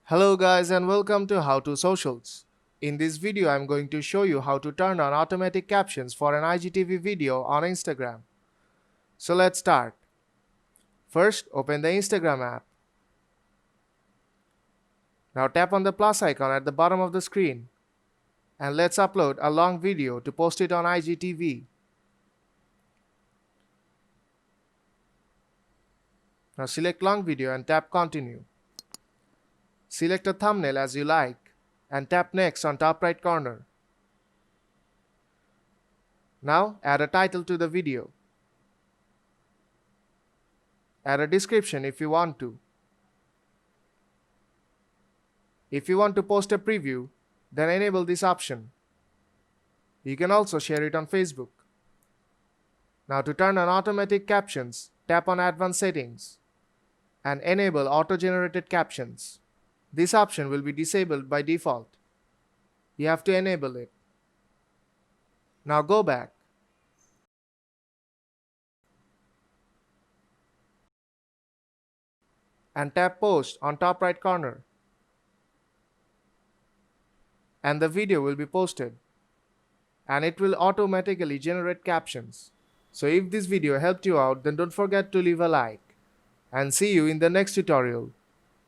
Hello guys and welcome to How to Socials. In this video I'm going to show you how to turn on automatic captions for an IGTV video on Instagram. So let's start. First open the Instagram app. Now tap on the plus icon at the bottom of the screen and let's upload a long video to post it on IGTV. Now select long video and tap continue. Select a thumbnail as you like and tap next on top right corner. Now add a title to the video. Add a description if you want to. If you want to post a preview, then enable this option. You can also share it on Facebook. Now to turn on automatic captions, tap on Advanced Settings and enable auto-generated captions. This option will be disabled by default. You have to enable it. Now go back. And tap Post on top right corner. And the video will be posted. And it will automatically generate captions. So if this video helped you out, then don't forget to leave a like. And see you in the next tutorial.